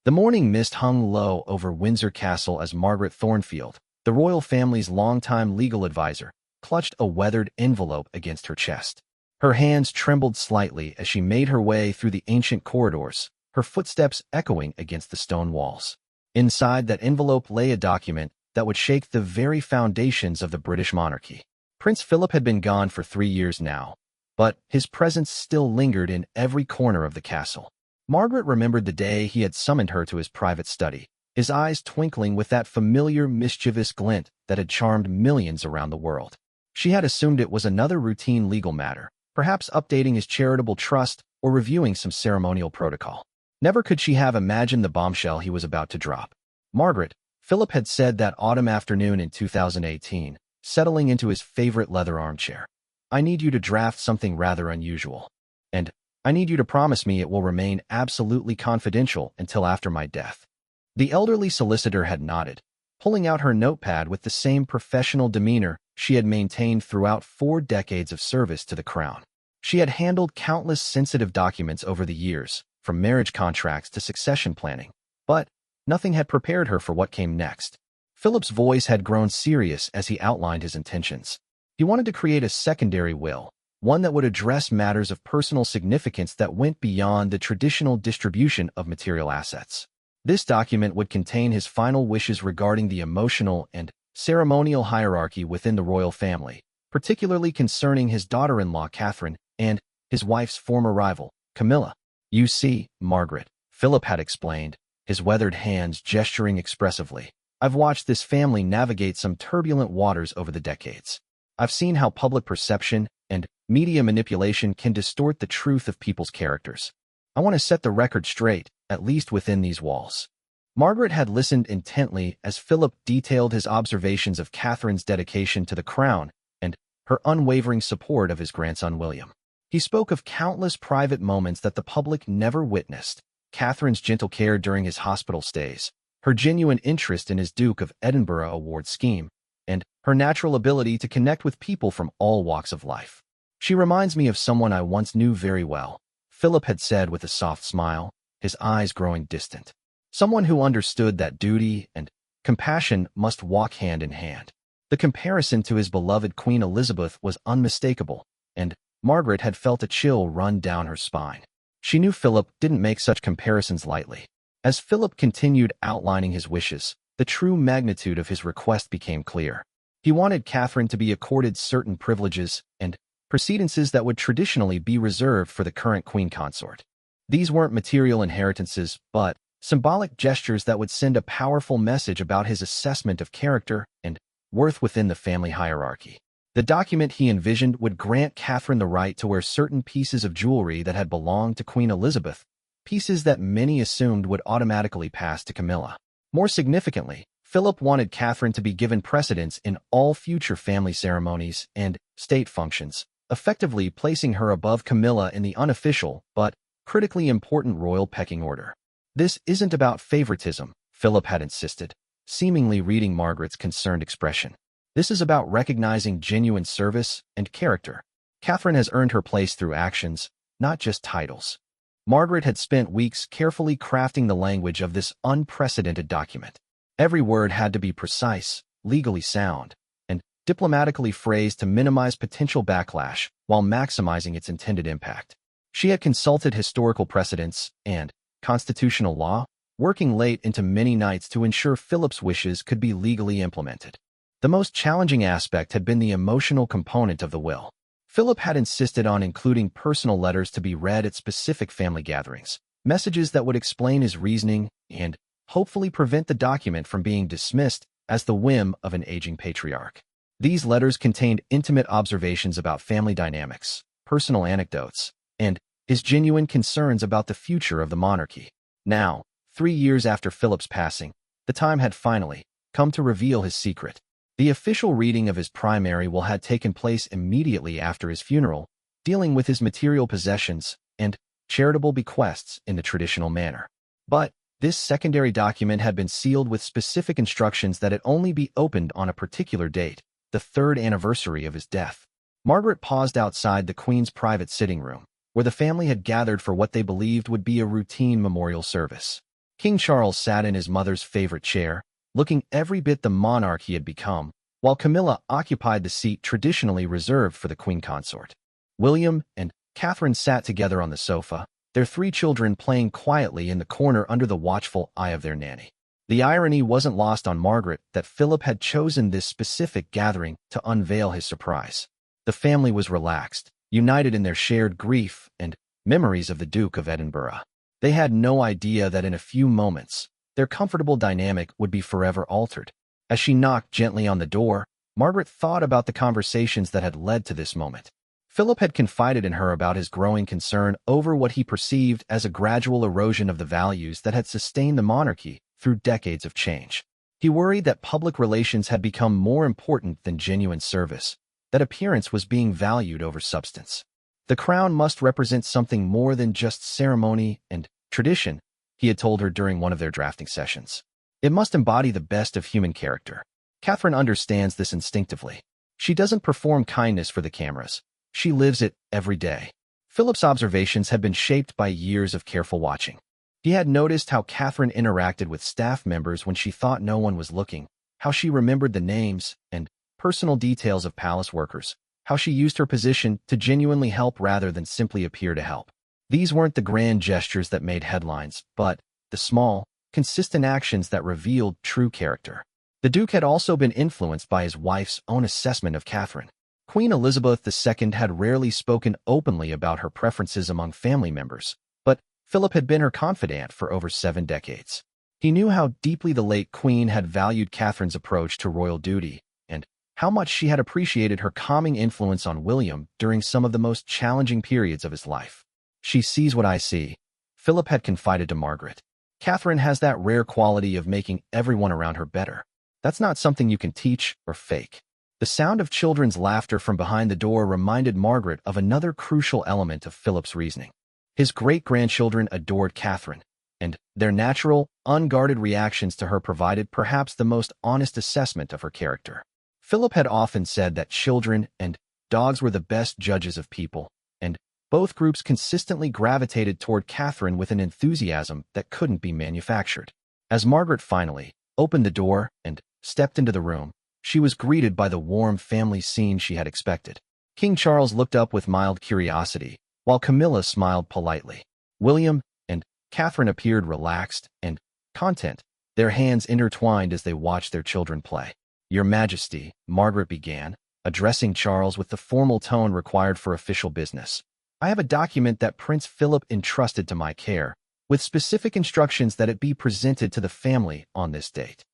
The morning mist hung low over Windsor Castle as Margaret Thornfield, the royal family's longtime legal advisor, clutched a weathered envelope against her chest. Her hands trembled slightly as she made her way through the ancient corridors, her footsteps echoing against the stone walls. Inside that envelope lay a document that would shake the very foundations of the British monarchy. Prince Philip had been gone for 3 years now, but his presence still lingered in every corner of the castle. Margaret remembered the day he had summoned her to his private study, his eyes twinkling with that familiar mischievous glint that had charmed millions around the world. She had assumed it was another routine legal matter, perhaps updating his charitable trust or reviewing some ceremonial protocol. Never could she have imagined the bombshell he was about to drop. Margaret, Philip had said that autumn afternoon in 2018, settling into his favorite leather armchair. "I need you to draft something rather unusual. And I need you to promise me it will remain absolutely confidential until after my death." The elderly solicitor had nodded, pulling out her notepad with the same professional demeanor she had maintained throughout 4 decades of service to the crown. She had handled countless sensitive documents over the years, from marriage contracts to succession planning, but nothing had prepared her for what came next. Philip's voice had grown serious as he outlined his intentions. He wanted to create a secondary will, one that would address matters of personal significance that went beyond the traditional distribution of material assets. This document would contain his final wishes regarding the emotional and ceremonial hierarchy within the royal family, particularly concerning his daughter-in-law Catherine and his wife's former rival, Camilla. "You see, Margaret," Philip had explained, his weathered hands gesturing expressively, "I've watched this family navigate some turbulent waters over the decades. I've seen how public perception and media manipulation can distort the truth of people's characters. I want to set the record straight, at least within these walls." Margaret had listened intently as Philip detailed his observations of Catherine's dedication to the crown and her unwavering support of his grandson William. He spoke of countless private moments that the public never witnessed: Catherine's gentle care during his hospital stays, her genuine interest in his Duke of Edinburgh award scheme, and her natural ability to connect with people from all walks of life. "She reminds me of someone I once knew very well," Philip had said with a soft smile, his eyes growing distant. "Someone who understood that duty and compassion must walk hand in hand." The comparison to his beloved Queen Elizabeth was unmistakable, and Margaret had felt a chill run down her spine. She knew Philip didn't make such comparisons lightly. As Philip continued outlining his wishes, the true magnitude of his request became clear. He wanted Catherine to be accorded certain privileges and precedences that would traditionally be reserved for the current queen consort. These weren't material inheritances, but symbolic gestures that would send a powerful message about his assessment of character and worth within the family hierarchy. The document he envisioned would grant Catherine the right to wear certain pieces of jewelry that had belonged to Queen Elizabeth, pieces that many assumed would automatically pass to Camilla. More significantly, Philip wanted Catherine to be given precedence in all future family ceremonies and state functions, effectively placing her above Camilla in the unofficial but critically important royal pecking order. "This isn't about favoritism," Philip had insisted, seemingly reading Margaret's concerned expression. "This is about recognizing genuine service and character. Catherine has earned her place through actions, not just titles." Margaret had spent weeks carefully crafting the language of this unprecedented document. Every word had to be precise, legally sound, and diplomatically phrased to minimize potential backlash while maximizing its intended impact. She had consulted historical precedents and constitutional law, working late into many nights to ensure Philip's wishes could be legally implemented. The most challenging aspect had been the emotional component of the will. Philip had insisted on including personal letters to be read at specific family gatherings, messages that would explain his reasoning and hopefully prevent the document from being dismissed as the whim of an aging patriarch. These letters contained intimate observations about family dynamics, personal anecdotes, and his genuine concerns about the future of the monarchy. Now, 3 years after Philip's passing, the time had finally come to reveal his secret. The official reading of his primary will had taken place immediately after his funeral, dealing with his material possessions and charitable bequests in the traditional manner. But this secondary document had been sealed with specific instructions that it only be opened on a particular date, the 3rd anniversary of his death. Margaret paused outside the Queen's private sitting room, where the family had gathered for what they believed would be a routine memorial service. King Charles sat in his mother's favorite chair, looking every bit the monarch he had become, while Camilla occupied the seat traditionally reserved for the queen consort. William and Catherine sat together on the sofa, their 3 children playing quietly in the corner under the watchful eye of their nanny. The irony wasn't lost on Margaret that Philip had chosen this specific gathering to unveil his surprise. The family was relaxed, united in their shared grief and memories of the Duke of Edinburgh. They had no idea that in a few moments, their comfortable dynamic would be forever altered. As she knocked gently on the door, Margaret thought about the conversations that had led to this moment. Philip had confided in her about his growing concern over what he perceived as a gradual erosion of the values that had sustained the monarchy through decades of change. He worried that public relations had become more important than genuine service, that appearance was being valued over substance. The crown must represent something more than just ceremony and tradition, he had told her during one of their drafting sessions. It must embody the best of human character. Catherine understands this instinctively. She doesn't perform kindness for the cameras. She lives it every day. Philip's observations had been shaped by years of careful watching. He had noticed how Catherine interacted with staff members when she thought no one was looking, how she remembered the names and personal details of palace workers, how she used her position to genuinely help rather than simply appear to help. These weren't the grand gestures that made headlines, but the small, consistent actions that revealed true character. The Duke had also been influenced by his wife's own assessment of Catherine. Queen Elizabeth II had rarely spoken openly about her preferences among family members, but Philip had been her confidant for over 7 decades. He knew how deeply the late Queen had valued Catherine's approach to royal duty, and how much she had appreciated her calming influence on William during some of the most challenging periods of his life. "She sees what I see," Philip had confided to Margaret. "Catherine has that rare quality of making everyone around her better. That's not something you can teach or fake." The sound of children's laughter from behind the door reminded Margaret of another crucial element of Philip's reasoning. His great-grandchildren adored Catherine, and their natural, unguarded reactions to her provided perhaps the most honest assessment of her character. Philip had often said that children and dogs were the best judges of people, and both groups consistently gravitated toward Catherine with an enthusiasm that couldn't be manufactured. As Margaret finally opened the door and stepped into the room, she was greeted by the warm family scene she had expected. King Charles looked up with mild curiosity, while Camilla smiled politely. William and Catherine appeared relaxed and content, their hands intertwined as they watched their children play. "Your Majesty," Margaret began, addressing Charles with the formal tone required for official business. "I have a document that Prince Philip entrusted to my care, with specific instructions that it be presented to the family on this date."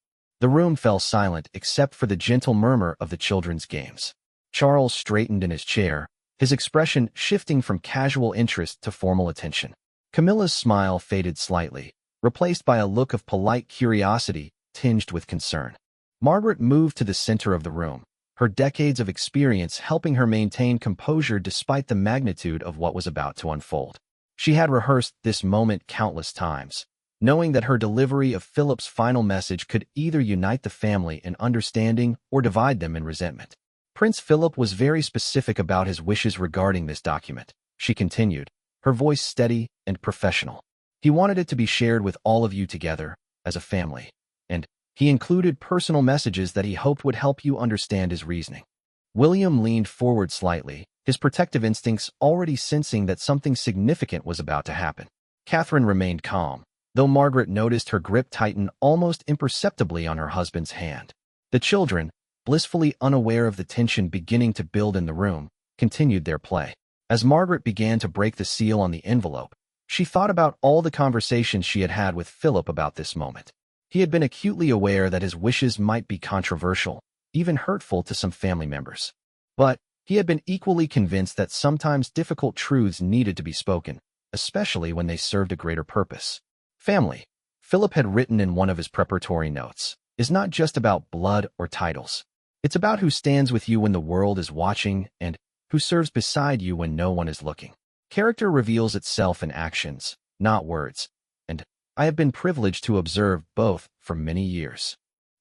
The room fell silent except for the gentle murmur of the children's games. Charles straightened in his chair, his expression shifting from casual interest to formal attention. Camilla's smile faded slightly, replaced by a look of polite curiosity tinged with concern. Margaret moved to the center of the room, her decades of experience helping her maintain composure despite the magnitude of what was about to unfold. She had rehearsed this moment countless times, knowing that her delivery of Philip's final message could either unite the family in understanding or divide them in resentment. "Prince Philip was very specific about his wishes regarding this document," she continued, her voice steady and professional. "He wanted it to be shared with all of you together, as a family, and he included personal messages that he hoped would help you understand his reasoning." William leaned forward slightly, his protective instincts already sensing that something significant was about to happen. Catherine remained calm, though Margaret noticed her grip tighten almost imperceptibly on her husband's hand. The children, blissfully unaware of the tension beginning to build in the room, continued their play. As Margaret began to break the seal on the envelope, she thought about all the conversations she had had with Philip about this moment. He had been acutely aware that his wishes might be controversial, even hurtful to some family members. But he had been equally convinced that sometimes difficult truths needed to be spoken, especially when they served a greater purpose. Family, Philip had written in one of his preparatory notes, is not just about blood or titles. It's about who stands with you when the world is watching and who serves beside you when no one is looking. Character reveals itself in actions, not words, and I have been privileged to observe both for many years.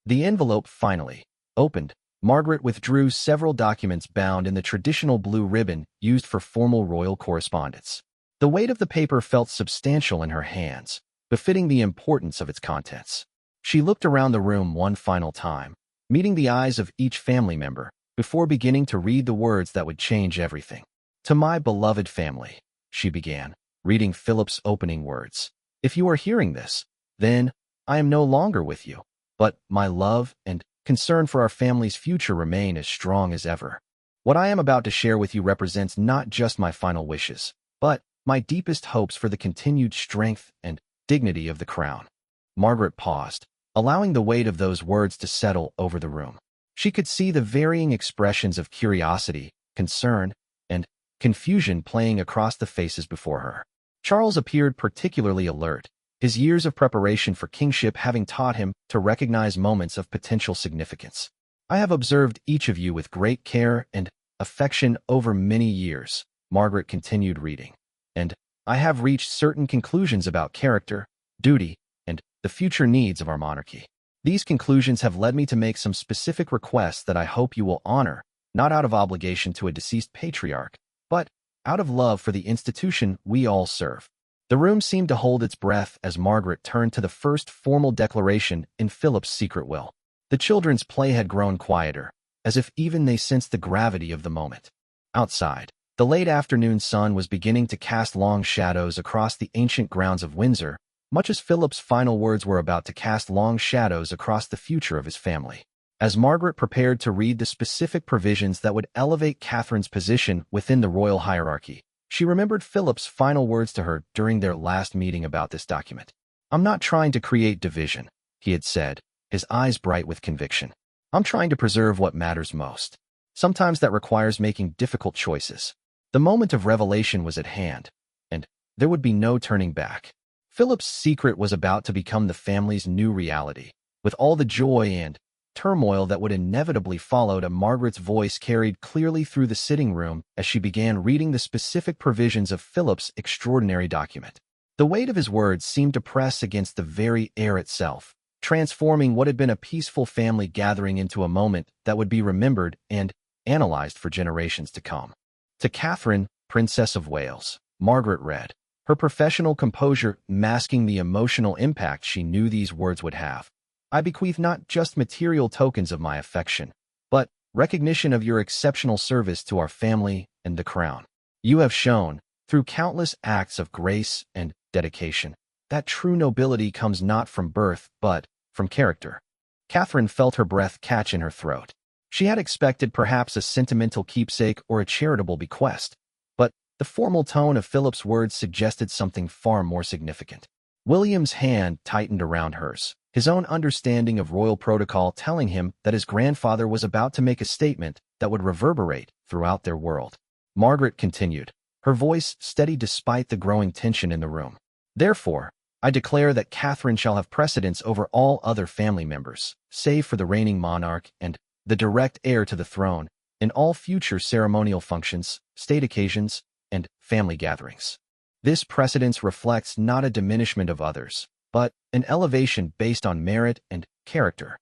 The envelope finally opened. Margaret withdrew several documents bound in the traditional blue ribbon used for formal royal correspondence. The weight of the paper felt substantial in her hands, befitting the importance of its contents. She looked around the room one final time, meeting the eyes of each family member, before beginning to read the words that would change everything. "To my beloved family," she began, reading Philip's opening words. "If you are hearing this, then I am no longer with you, but my love and concern for our family's future remain as strong as ever. What I am about to share with you represents not just my final wishes, but my deepest hopes for the continued strength and dignity of the crown." Margaret paused, allowing the weight of those words to settle over the room. She could see the varying expressions of curiosity, concern, and confusion playing across the faces before her. Charles appeared particularly alert, his years of preparation for kingship having taught him to recognize moments of potential significance. "I have observed each of you with great care and affection over many years," Margaret continued reading, "and I have reached certain conclusions about character, duty, and the future needs of our monarchy. These conclusions have led me to make some specific requests that I hope you will honor, not out of obligation to a deceased patriarch, but out of love for the institution we all serve." The room seemed to hold its breath as Margaret turned to the first formal declaration in Philip's secret will. The children's play had grown quieter, as if even they sensed the gravity of the moment. Outside, the late afternoon sun was beginning to cast long shadows across the ancient grounds of Windsor, much as Philip's final words were about to cast long shadows across the future of his family. As Margaret prepared to read the specific provisions that would elevate Catherine's position within the royal hierarchy, she remembered Philip's final words to her during their last meeting about this document. "I'm not trying to create division," he had said, his eyes bright with conviction. "I'm trying to preserve what matters most. Sometimes that requires making difficult choices." The moment of revelation was at hand, and there would be no turning back. Philip's secret was about to become the family's new reality, with all the joy and turmoil that would inevitably follow. Margaret's voice carried clearly through the sitting room as she began reading the specific provisions of Philip's extraordinary document. The weight of his words seemed to press against the very air itself, transforming what had been a peaceful family gathering into a moment that would be remembered and analyzed for generations to come. "To Catherine, Princess of Wales," Margaret read, her professional composure masking the emotional impact she knew these words would have. "I bequeath not just material tokens of my affection, but recognition of your exceptional service to our family and the crown. You have shown, through countless acts of grace and dedication, that true nobility comes not from birth but from character." Catherine felt her breath catch in her throat. She had expected perhaps a sentimental keepsake or a charitable bequest, but the formal tone of Philip's words suggested something far more significant. William's hand tightened around hers, his own understanding of royal protocol telling him that his grandfather was about to make a statement that would reverberate throughout their world. Margaret continued, her voice steady despite the growing tension in the room. "Therefore, I declare that Catherine shall have precedence over all other family members, save for the reigning monarch and the direct heir to the throne, in all future ceremonial functions, state occasions, and family gatherings. This precedence reflects not a diminishment of others, but an elevation based on merit and character."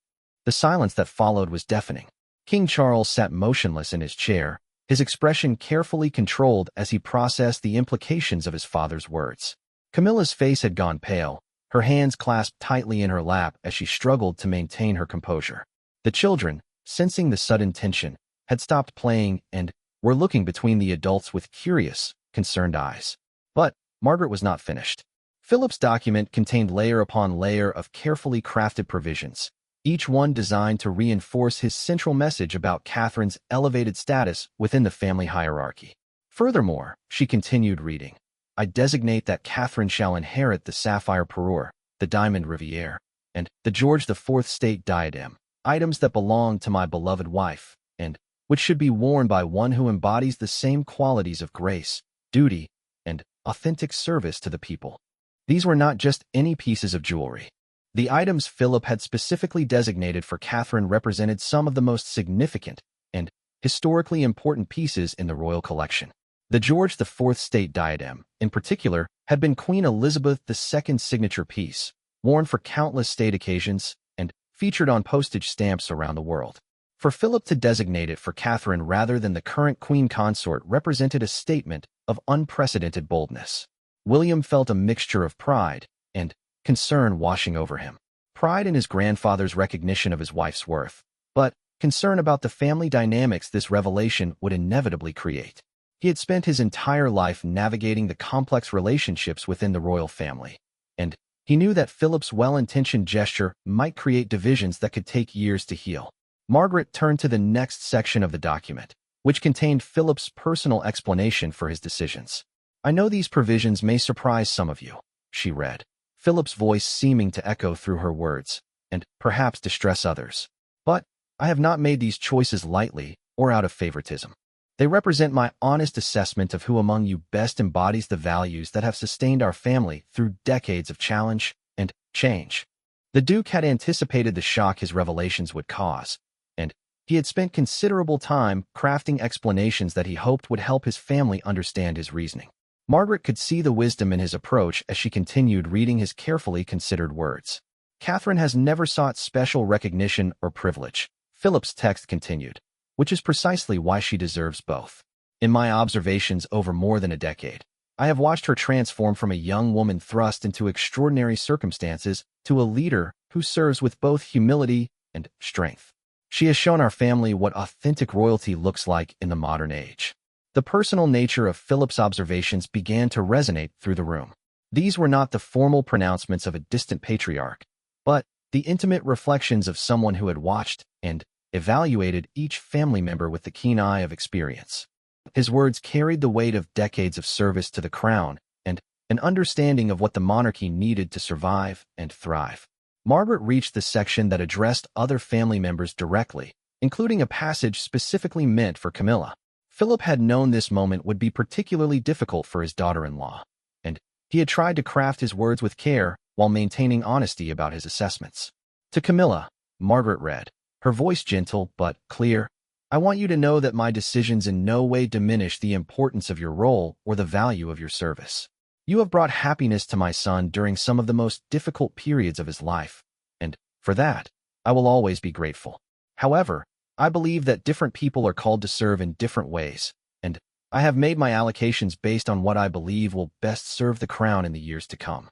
The silence that followed was deafening. King Charles sat motionless in his chair, his expression carefully controlled as he processed the implications of his father's words. Camilla's face had gone pale, her hands clasped tightly in her lap as she struggled to maintain her composure. The children, sensing the sudden tension, had stopped playing and were looking between the adults with curious, concerned eyes. But Margaret was not finished. Philip's document contained layer upon layer of carefully crafted provisions, each one designed to reinforce his central message about Catherine's elevated status within the family hierarchy. Furthermore, she continued reading, "I designate that Catherine shall inherit the sapphire parure, the diamond riviere, and the George IV state diadem, items that belong to my beloved wife, and which should be worn by one who embodies the same qualities of grace, duty, and authentic service to the people." These were not just any pieces of jewelry. The items Philip had specifically designated for Catherine represented some of the most significant and historically important pieces in the royal collection. The George IV state diadem, in particular, had been Queen Elizabeth II's signature piece, worn for countless state occasions and featured on postage stamps around the world. For Philip to designate it for Catherine rather than the current queen consort represented a statement of unprecedented boldness. William felt a mixture of pride and concern washing over him. Pride in his grandfather's recognition of his wife's worth, but concern about the family dynamics this revelation would inevitably create. He had spent his entire life navigating the complex relationships within the royal family, and he knew that Philip's well-intentioned gesture might create divisions that could take years to heal. Margaret turned to the next section of the document, which contained Philip's personal explanation for his decisions. "I know these provisions may surprise some of you," she read, Philip's voice seeming to echo through her words, "and perhaps distress others. But I have not made these choices lightly or out of favoritism. They represent my honest assessment of who among you best embodies the values that have sustained our family through decades of challenge and change." The Duke had anticipated the shock his revelations would cause, and he had spent considerable time crafting explanations that he hoped would help his family understand his reasoning. Margaret could see the wisdom in his approach as she continued reading his carefully considered words. "Catherine has never sought special recognition or privilege," Philip's text continued, "which is precisely why she deserves both. In my observations over more than a decade, I have watched her transform from a young woman thrust into extraordinary circumstances to a leader who serves with both humility and strength. She has shown our family what authentic royalty looks like in the modern age." The personal nature of Philip's observations began to resonate through the room. These were not the formal pronouncements of a distant patriarch, but the intimate reflections of someone who had watched and evaluated each family member with the keen eye of experience. His words carried the weight of decades of service to the crown and an understanding of what the monarchy needed to survive and thrive. Margaret reached the section that addressed other family members directly, including a passage specifically meant for Camilla. Philip had known this moment would be particularly difficult for his daughter-in-law, and he had tried to craft his words with care while maintaining honesty about his assessments. To Camilla, Margaret read, her voice gentle but clear, "I want you to know that my decisions in no way diminish the importance of your role or the value of your service. You have brought happiness to my son during some of the most difficult periods of his life, and for that, I will always be grateful. However, I believe that different people are called to serve in different ways, and I have made my allocations based on what I believe will best serve the crown in the years to come."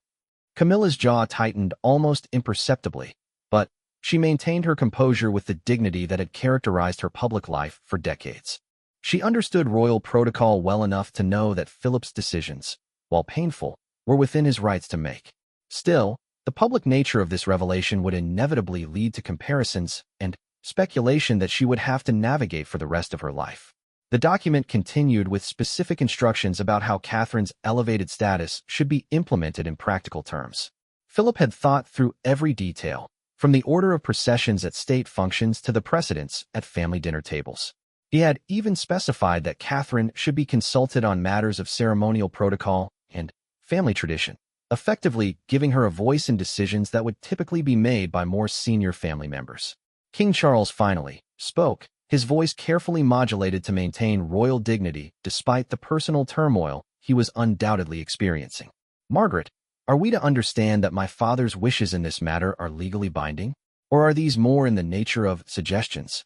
Camilla's jaw tightened almost imperceptibly, but she maintained her composure with the dignity that had characterized her public life for decades. She understood royal protocol well enough to know that Philip's decisions, while painful, were within his rights to make. Still, the public nature of this revelation would inevitably lead to comparisons and speculation that she would have to navigate for the rest of her life. The document continued with specific instructions about how Catherine's elevated status should be implemented in practical terms. Philip had thought through every detail, from the order of processions at state functions to the precedence at family dinner tables. He had even specified that Catherine should be consulted on matters of ceremonial protocol and family tradition, effectively giving her a voice in decisions that would typically be made by more senior family members. King Charles finally spoke, his voice carefully modulated to maintain royal dignity despite the personal turmoil he was undoubtedly experiencing. "Margaret, are we to understand that my father's wishes in this matter are legally binding, or are these more in the nature of suggestions?"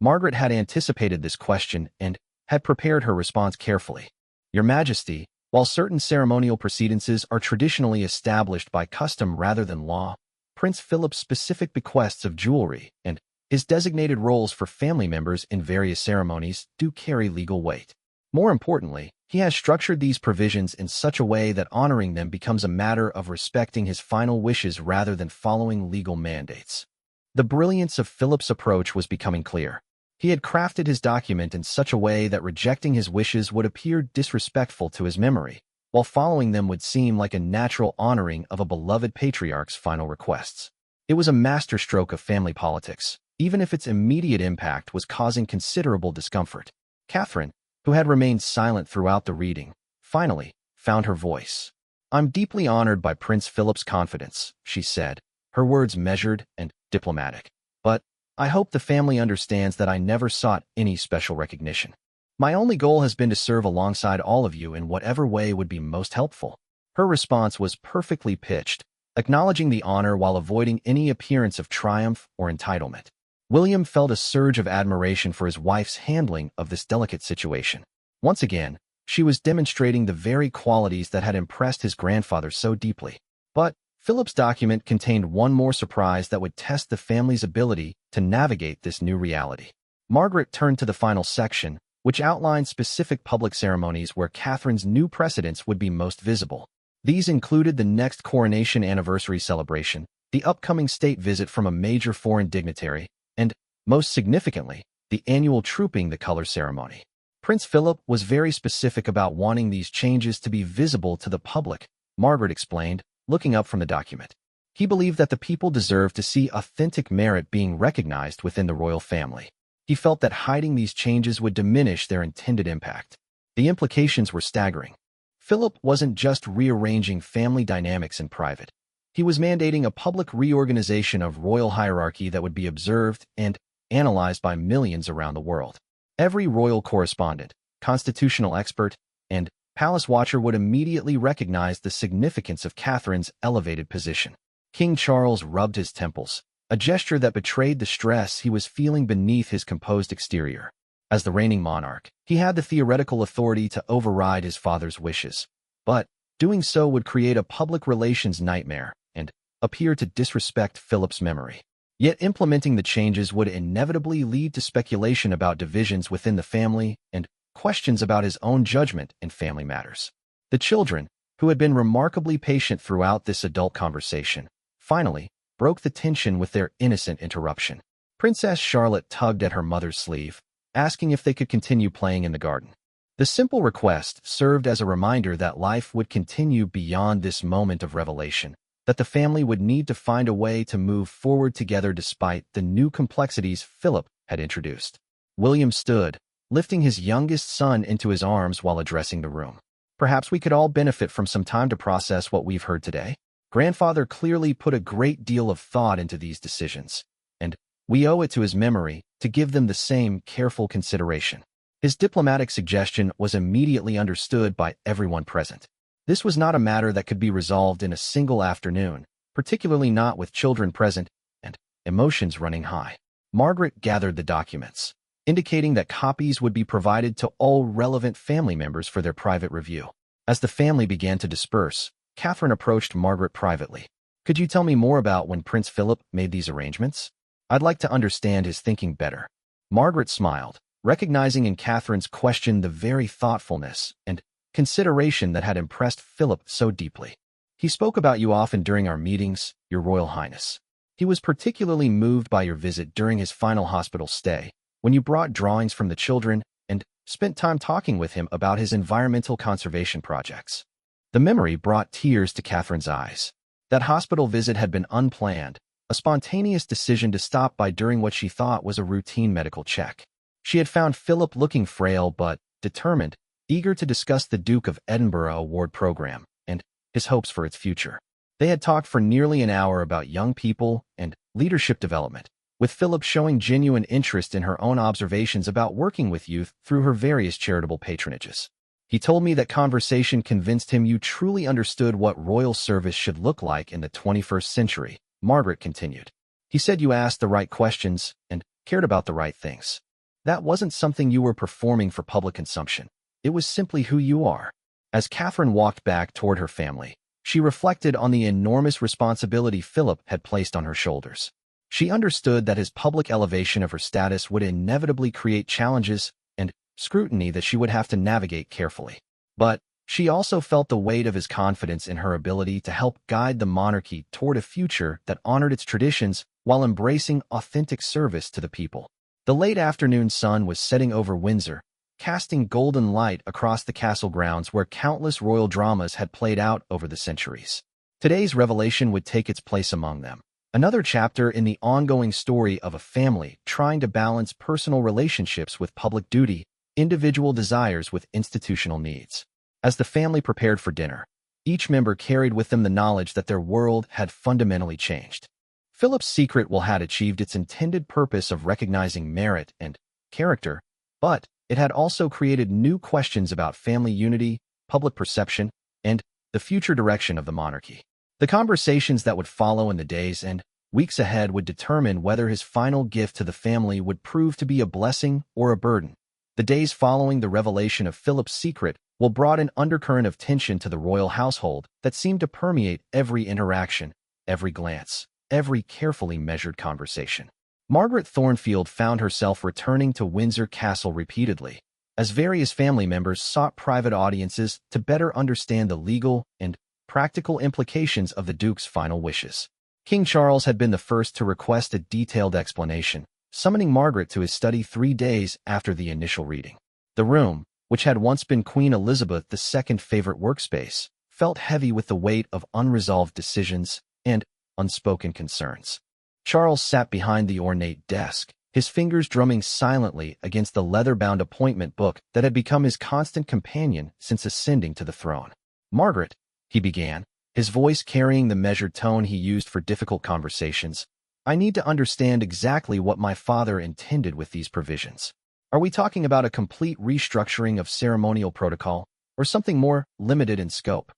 Margaret had anticipated this question and had prepared her response carefully. "Your Majesty, while certain ceremonial proceedances are traditionally established by custom rather than law, Prince Philip's specific bequests of jewelry and his designated roles for family members in various ceremonies do carry legal weight. More importantly, he has structured these provisions in such a way that honoring them becomes a matter of respecting his final wishes rather than following legal mandates." The brilliance of Philip's approach was becoming clear. He had crafted his document in such a way that rejecting his wishes would appear disrespectful to his memory, while following them would seem like a natural honoring of a beloved patriarch's final requests. It was a masterstroke of family politics, even if its immediate impact was causing considerable discomfort. Catherine, who had remained silent throughout the reading, finally found her voice. "I'm deeply honored by Prince Philip's confidence," she said, her words measured and diplomatic. "But I hope the family understands that I never sought any special recognition. My only goal has been to serve alongside all of you in whatever way would be most helpful." Her response was perfectly pitched, acknowledging the honor while avoiding any appearance of triumph or entitlement. William felt a surge of admiration for his wife's handling of this delicate situation. Once again, she was demonstrating the very qualities that had impressed his grandfather so deeply. But Philip's document contained one more surprise that would test the family's ability to navigate this new reality. Margaret turned to the final section, which outlined specific public ceremonies where Catherine's new precedents would be most visible. These included the next coronation anniversary celebration, the upcoming state visit from a major foreign dignitary, and, most significantly, the annual Trooping the Color ceremony. Prince Philip was very specific about wanting these changes to be visible to the public, Margaret explained, looking up from the document. He believed that the people deserved to see authentic merit being recognized within the royal family. He felt that hiding these changes would diminish their intended impact. The implications were staggering. Philip wasn't just rearranging family dynamics in private. He was mandating a public reorganization of royal hierarchy that would be observed and analyzed by millions around the world. Every royal correspondent, constitutional expert, and palace watcher would immediately recognize the significance of Catherine's elevated position. King Charles rubbed his temples, a gesture that betrayed the stress he was feeling beneath his composed exterior. As the reigning monarch, he had the theoretical authority to override his father's wishes, but doing so would create a public relations nightmare and appear to disrespect Philip's memory. Yet implementing the changes would inevitably lead to speculation about divisions within the family and questions about his own judgment in family matters. The children, who had been remarkably patient throughout this adult conversation, finally broke the tension with their innocent interruption. Princess Charlotte tugged at her mother's sleeve, asking if they could continue playing in the garden. The simple request served as a reminder that life would continue beyond this moment of revelation, that the family would need to find a way to move forward together despite the new complexities Philip had introduced. William stood, lifting his youngest son into his arms while addressing the room. Perhaps we could all benefit from some time to process what we've heard today. Grandfather clearly put a great deal of thought into these decisions, and we owe it to his memory to give them the same careful consideration. His diplomatic suggestion was immediately understood by everyone present. This was not a matter that could be resolved in a single afternoon, particularly not with children present and emotions running high. Margaret gathered the documents, indicating that copies would be provided to all relevant family members for their private review. As the family began to disperse, Catherine approached Margaret privately. "Could you tell me more about when Prince Philip made these arrangements? I'd like to understand his thinking better." Margaret smiled, recognizing in Catherine's question the very thoughtfulness and consideration that had impressed Philip so deeply. "He spoke about you often during our meetings, Your Royal Highness. He was particularly moved by your visit during his final hospital stay, when you brought drawings from the children and spent time talking with him about his environmental conservation projects." The memory brought tears to Catherine's eyes. That hospital visit had been unplanned, a spontaneous decision to stop by during what she thought was a routine medical check. She had found Philip looking frail but determined, eager to discuss the Duke of Edinburgh Award program and his hopes for its future. They had talked for nearly an hour about young people and leadership development, with Philip showing genuine interest in her own observations about working with youth through her various charitable patronages. "He told me that conversation convinced him you truly understood what royal service should look like in the 21st century, Margaret continued. "He said you asked the right questions and cared about the right things. That wasn't something you were performing for public consumption. It was simply who you are." As Catherine walked back toward her family, she reflected on the enormous responsibility Philip had placed on her shoulders. She understood that his public elevation of her status would inevitably create challenges and scrutiny that she would have to navigate carefully. But she also felt the weight of his confidence in her ability to help guide the monarchy toward a future that honored its traditions while embracing authentic service to the people. The late afternoon sun was setting over Windsor, casting golden light across the castle grounds where countless royal dramas had played out over the centuries. Today's revelation would take its place among them, another chapter in the ongoing story of a family trying to balance personal relationships with public duty, individual desires with institutional needs. As the family prepared for dinner, each member carried with them the knowledge that their world had fundamentally changed. Philip's secret had achieved its intended purpose of recognizing merit and character, but it had also created new questions about family unity, public perception, and the future direction of the monarchy. The conversations that would follow in the days and weeks ahead would determine whether his final gift to the family would prove to be a blessing or a burden. The days following the revelation of Philip's secret Will brought an undercurrent of tension to the royal household that seemed to permeate every interaction, every glance, every carefully measured conversation. Margaret Thornfield found herself returning to Windsor Castle repeatedly, as various family members sought private audiences to better understand the legal and practical implications of the Duke's final wishes. King Charles had been the first to request a detailed explanation, summoning Margaret to his study 3 days after the initial reading. The room, which had once been Queen Elizabeth II's favorite workspace, felt heavy with the weight of unresolved decisions and unspoken concerns. Charles sat behind the ornate desk, his fingers drumming silently against the leather-bound appointment book that had become his constant companion since ascending to the throne. "Margaret," he began, his voice carrying the measured tone he used for difficult conversations, "I need to understand exactly what my father intended with these provisions. Are we talking about a complete restructuring of ceremonial protocol, or something more limited in scope?"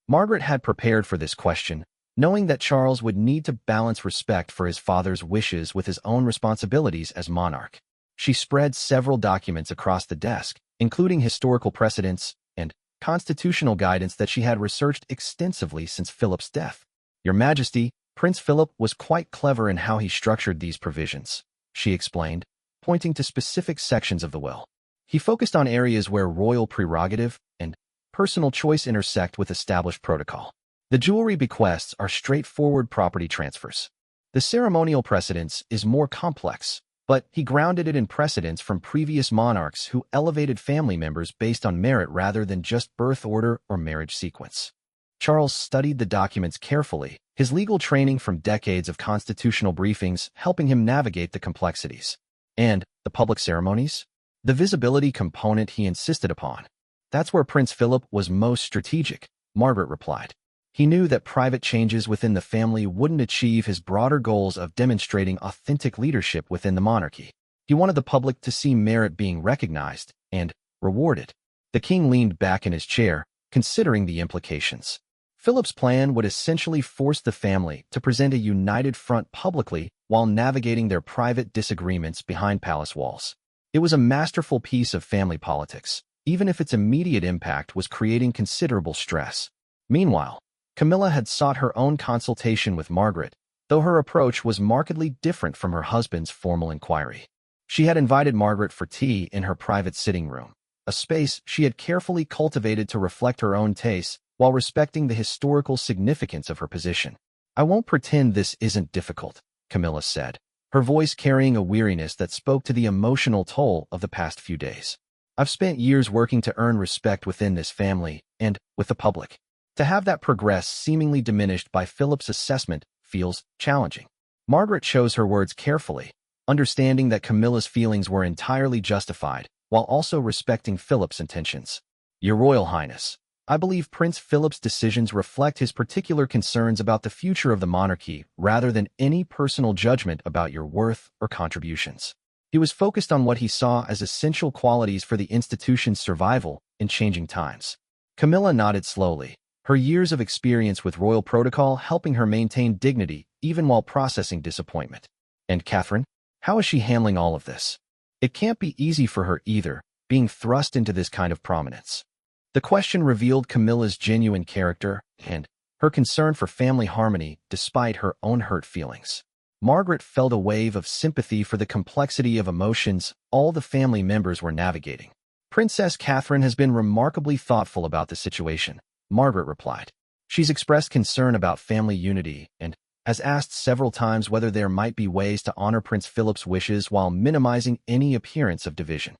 Margaret had prepared for this question, knowing that Charles would need to balance respect for his father's wishes with his own responsibilities as monarch. She spread several documents across the desk, including historical precedents and constitutional guidance that she had researched extensively since Philip's death. "Your Majesty, Prince Philip was quite clever in how he structured these provisions," she explained, pointing to specific sections of the will. "He focused on areas where royal prerogative and personal choice intersect with established protocol. The jewelry bequests are straightforward property transfers. The ceremonial precedence is more complex, but he grounded it in precedents from previous monarchs who elevated family members based on merit rather than just birth order or marriage sequence." Charles studied the documents carefully, his legal training from decades of constitutional briefings helping him navigate the complexities. "And the public ceremonies? The visibility component he insisted upon. That's where Prince Philip was most strategic," Margaret replied. "He knew that private changes within the family wouldn't achieve his broader goals of demonstrating authentic leadership within the monarchy. He wanted the public to see merit being recognized and rewarded." The king leaned back in his chair, considering the implications. Philip's plan would essentially force the family to present a united front publicly while navigating their private disagreements behind palace walls. It was a masterful piece of family politics, even if its immediate impact was creating considerable stress. Meanwhile, Camilla had sought her own consultation with Margaret, though her approach was markedly different from her husband's formal inquiry. She had invited Margaret for tea in her private sitting room, a space she had carefully cultivated to reflect her own tastes while respecting the historical significance of her position. "I won't pretend this isn't difficult," Camilla said, her voice carrying a weariness that spoke to the emotional toll of the past few days. "I've spent years working to earn respect within this family and with the public. To have that progress seemingly diminished by Philip's assessment feels challenging." Margaret chose her words carefully, understanding that Camilla's feelings were entirely justified, while also respecting Philip's intentions. "Your Royal Highness, I believe Prince Philip's decisions reflect his particular concerns about the future of the monarchy rather than any personal judgment about your worth or contributions. He was focused on what he saw as essential qualities for the institution's survival in changing times." Camilla nodded slowly, her years of experience with royal protocol helping her maintain dignity even while processing disappointment. "And Catherine, how is she handling all of this? It can't be easy for her either, being thrust into this kind of prominence." The question revealed Camilla's genuine character and her concern for family harmony despite her own hurt feelings. Margaret felt a wave of sympathy for the complexity of emotions all the family members were navigating. "Princess Catherine has been remarkably thoughtful about the situation," Margaret replied. "She's expressed concern about family unity and has asked several times whether there might be ways to honor Prince Philip's wishes while minimizing any appearance of division."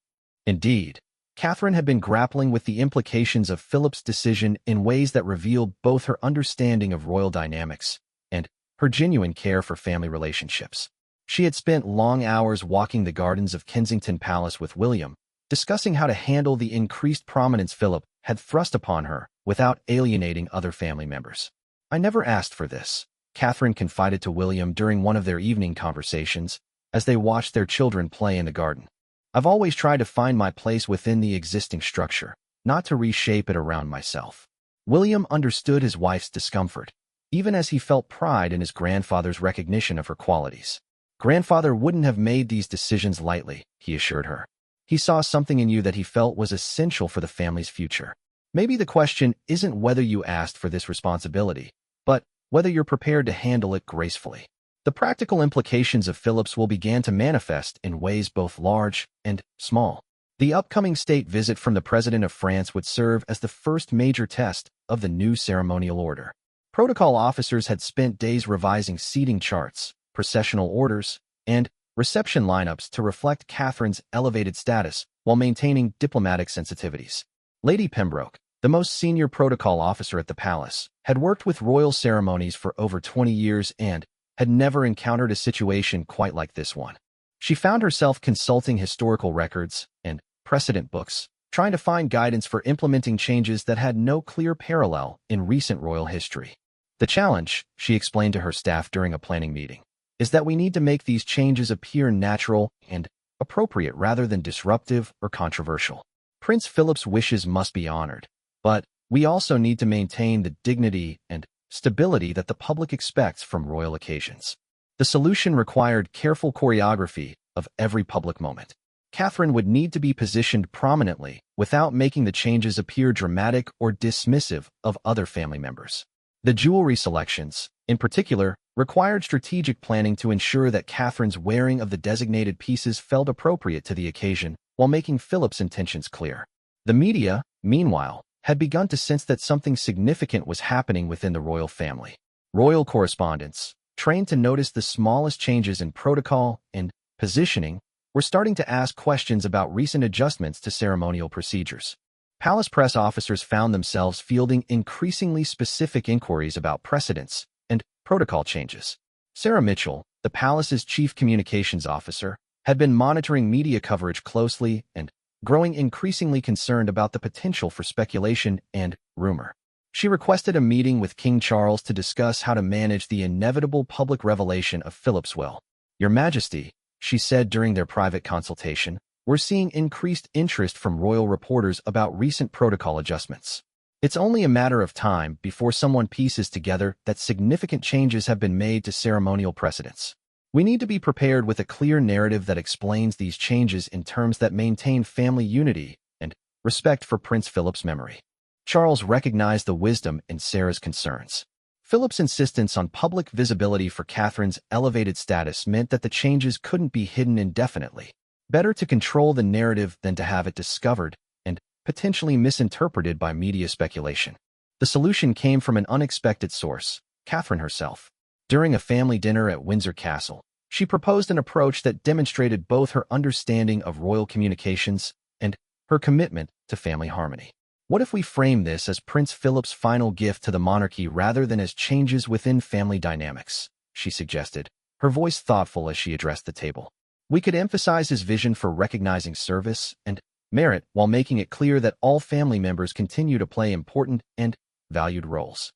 Indeed, Catherine had been grappling with the implications of Philip's decision in ways that revealed both her understanding of royal dynamics and her genuine care for family relationships. She had spent long hours walking the gardens of Kensington Palace with William, discussing how to handle the increased prominence Philip had thrust upon her without alienating other family members. "I never asked for this," Catherine confided to William during one of their evening conversations as they watched their children play in the garden. "I've always tried to find my place within the existing structure, not to reshape it around myself." William understood his wife's discomfort, even as he felt pride in his grandfather's recognition of her qualities. "Grandfather wouldn't have made these decisions lightly," he assured her. "He saw something in you that he felt was essential for the family's future." Maybe the question isn't whether you asked for this responsibility, but whether you're prepared to handle it gracefully. The practical implications of Philip's will begin to manifest in ways both large and small. The upcoming state visit from the President of France would serve as the first major test of the new ceremonial order. Protocol officers had spent days revising seating charts, processional orders, and reception lineups to reflect Catherine's elevated status while maintaining diplomatic sensitivities. Lady Pembroke, the most senior protocol officer at the palace, had worked with royal ceremonies for over 20 years and had never encountered a situation quite like this one. She found herself consulting historical records and precedent books, trying to find guidance for implementing changes that had no clear parallel in recent royal history. The challenge, she explained to her staff during a planning meeting, is that we need to make these changes appear natural and appropriate rather than disruptive or controversial. Prince Philip's wishes must be honored, but we also need to maintain the dignity and stability that the public expects from royal occasions. The solution required careful choreography of every public moment. Catherine would need to be positioned prominently without making the changes appear dramatic or dismissive of other family members. The jewelry selections, in particular, required strategic planning to ensure that Catherine's wearing of the designated pieces felt appropriate to the occasion while making Philip's intentions clear. The media, meanwhile, had begun to sense that something significant was happening within the royal family. Royal correspondents, trained to notice the smallest changes in protocol and positioning, were starting to ask questions about recent adjustments to ceremonial procedures. Palace press officers found themselves fielding increasingly specific inquiries about precedents and protocol changes. Sarah Mitchell, the palace's chief communications officer, had been monitoring media coverage closely and growing increasingly concerned about the potential for speculation and rumor. She requested a meeting with King Charles to discuss how to manage the inevitable public revelation of Philip's will. "Your Majesty," she said during their private consultation, "we're seeing increased interest from royal reporters about recent protocol adjustments. It's only a matter of time before someone pieces together that significant changes have been made to ceremonial precedents. We need to be prepared with a clear narrative that explains these changes in terms that maintain family unity and respect for Prince Philip's memory." Charles recognized the wisdom in Sarah's concerns. Philip's insistence on public visibility for Catherine's elevated status meant that the changes couldn't be hidden indefinitely. Better to control the narrative than to have it discovered and potentially misinterpreted by media speculation. The solution came from an unexpected source, Catherine herself. During a family dinner at Windsor Castle, she proposed an approach that demonstrated both her understanding of royal communications and her commitment to family harmony. "What if we frame this as Prince Philip's final gift to the monarchy rather than as changes within family dynamics?" she suggested, her voice thoughtful as she addressed the table. "We could emphasize his vision for recognizing service and merit while making it clear that all family members continue to play important and valued roles."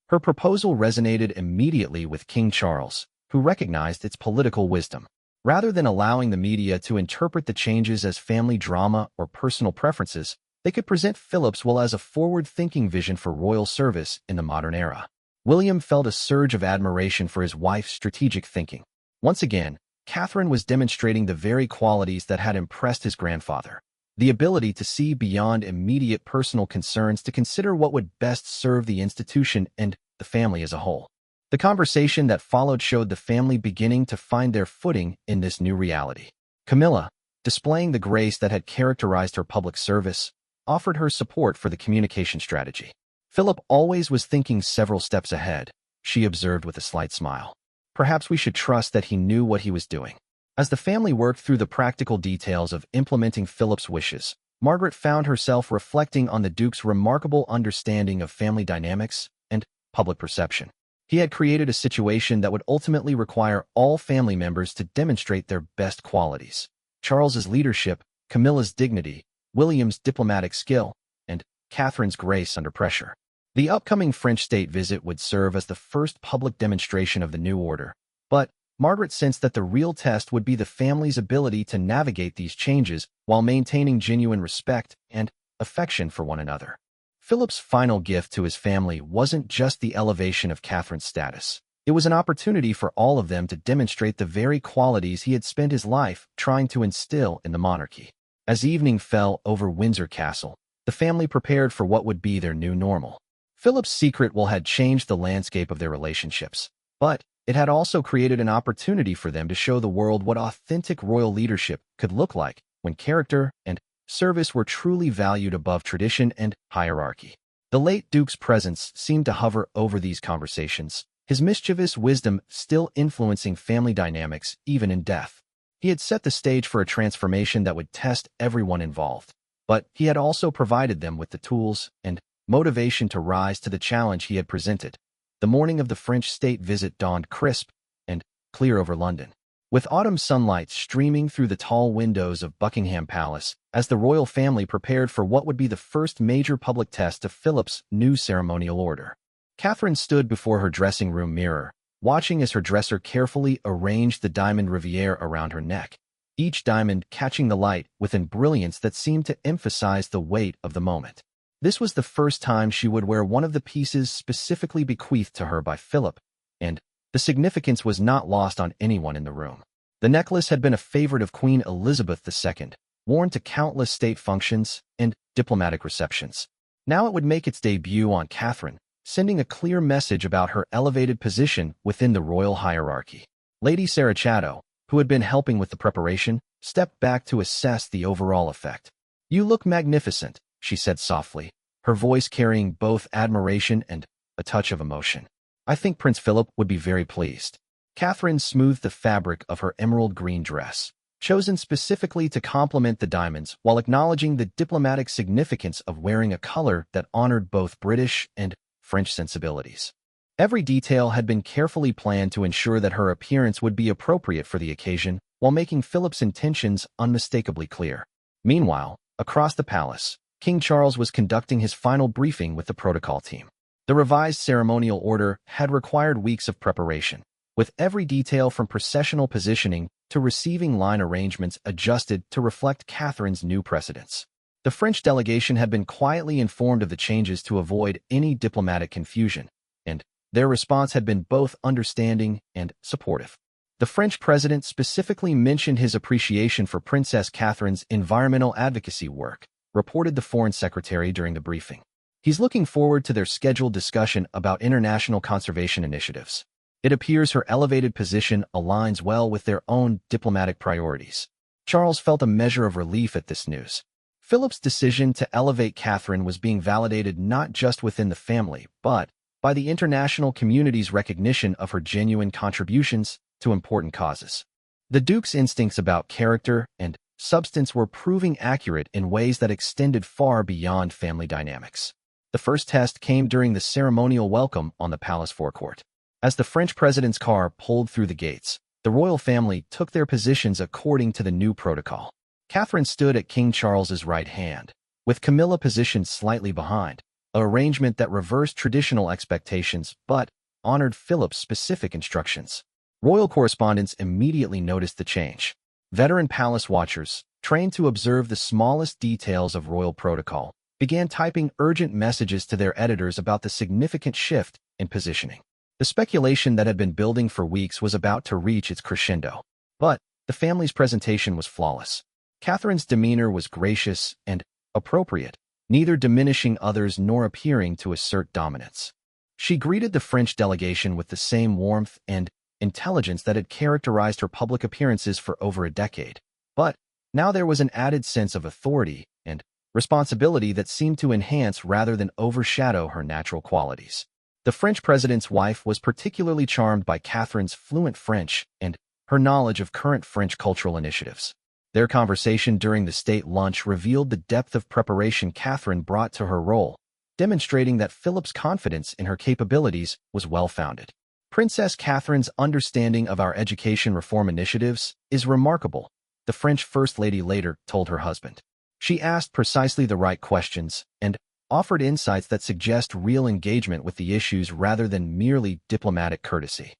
Her proposal resonated immediately with King Charles, who recognized its political wisdom. Rather than allowing the media to interpret the changes as family drama or personal preferences, they could present Philip's will as a forward-thinking vision for royal service in the modern era. William felt a surge of admiration for his wife's strategic thinking. Once again, Catherine was demonstrating the very qualities that had impressed his grandfather: the ability to see beyond immediate personal concerns to consider what would best serve the institution and the family as a whole. The conversation that followed showed the family beginning to find their footing in this new reality. Camilla, displaying the grace that had characterized her public service, offered her support for the communication strategy. "Philip always was thinking several steps ahead," she observed with a slight smile. "Perhaps we should trust that he knew what he was doing." As the family worked through the practical details of implementing Philip's wishes, Margaret found herself reflecting on the Duke's remarkable understanding of family dynamics and public perception. He had created a situation that would ultimately require all family members to demonstrate their best qualities: Charles's leadership, Camilla's dignity, William's diplomatic skill, and Catherine's grace under pressure. The upcoming French state visit would serve as the first public demonstration of the new order, but Margaret sensed that the real test would be the family's ability to navigate these changes while maintaining genuine respect and affection for one another. Philip's final gift to his family wasn't just the elevation of Catherine's status. It was an opportunity for all of them to demonstrate the very qualities he had spent his life trying to instill in the monarchy. As evening fell over Windsor Castle, the the family prepared for what would be their new normal. Philip's secret will had changed the landscape of their relationships, but it had also created an opportunity for them to show the world what authentic royal leadership could look like when character and service were truly valued above tradition and hierarchy. The late Duke's presence seemed to hover over these conversations, his mischievous wisdom still influencing family dynamics even in death. He had set the stage for a transformation that would test everyone involved, but he had also provided them with the tools and motivation to rise to the challenge he had presented. The morning of the French state visit dawned crisp and clear over London, with autumn sunlight streaming through the tall windows of Buckingham Palace as the royal family prepared for what would be the first major public test of Philip's new ceremonial order. Catherine stood before her dressing room mirror, watching as her dresser carefully arranged the diamond riviere around her neck, each diamond catching the light with a brilliance that seemed to emphasize the weight of the moment. This was the first time she would wear one of the pieces specifically bequeathed to her by Philip, and the significance was not lost on anyone in the room. The necklace had been a favorite of Queen Elizabeth II, worn to countless state functions and diplomatic receptions. Now it would make its debut on Catherine, sending a clear message about her elevated position within the royal hierarchy. Lady Sarachato, who had been helping with the preparation, stepped back to assess the overall effect. "You look magnificent," she said softly, her voice carrying both admiration and a touch of emotion. "I think Prince Philip would be very pleased." Catherine smoothed the fabric of her emerald green dress, chosen specifically to complement the diamonds while acknowledging the diplomatic significance of wearing a color that honored both British and French sensibilities. Every detail had been carefully planned to ensure that her appearance would be appropriate for the occasion while making Philip's intentions unmistakably clear. Meanwhile, across the palace, King Charles was conducting his final briefing with the protocol team. The revised ceremonial order had required weeks of preparation, with every detail from processional positioning to receiving line arrangements adjusted to reflect Catherine's new precedents. The French delegation had been quietly informed of the changes to avoid any diplomatic confusion, and their response had been both understanding and supportive. The French president specifically mentioned his appreciation for Princess Catherine's environmental advocacy work, reported the foreign secretary during the briefing. He's looking forward to their scheduled discussion about international conservation initiatives. It appears her elevated position aligns well with their own diplomatic priorities. Charles felt a measure of relief at this news. Philip's decision to elevate Catherine was being validated not just within the family, but by the international community's recognition of her genuine contributions to important causes. The Duke's instincts about character and substance were proving accurate in ways that extended far beyond family dynamics. The first test came during the ceremonial welcome on the palace forecourt. As the French president's car pulled through the gates, the royal family took their positions according to the new protocol. Catherine stood at King Charles's right hand, with Camilla positioned slightly behind, an arrangement that reversed traditional expectations but honored Philip's specific instructions. Royal correspondents immediately noticed the change. Veteran palace watchers, trained to observe the smallest details of royal protocol, began typing urgent messages to their editors about the significant shift in positioning. The speculation that had been building for weeks was about to reach its crescendo, but the family's presentation was flawless. Catherine's demeanor was gracious and appropriate, neither diminishing others nor appearing to assert dominance. She greeted the French delegation with the same warmth and intelligence that had characterized her public appearances for over a decade. But now there was an added sense of authority and responsibility that seemed to enhance rather than overshadow her natural qualities. The French president's wife was particularly charmed by Catherine's fluent French and her knowledge of current French cultural initiatives. Their conversation during the state lunch revealed the depth of preparation Catherine brought to her role, demonstrating that Philip's confidence in her capabilities was well-founded. "Princess Catherine's understanding of our education reform initiatives is remarkable," the French First Lady later told her husband. She asked precisely the right questions and offered insights that suggest real engagement with the issues rather than merely diplomatic courtesy.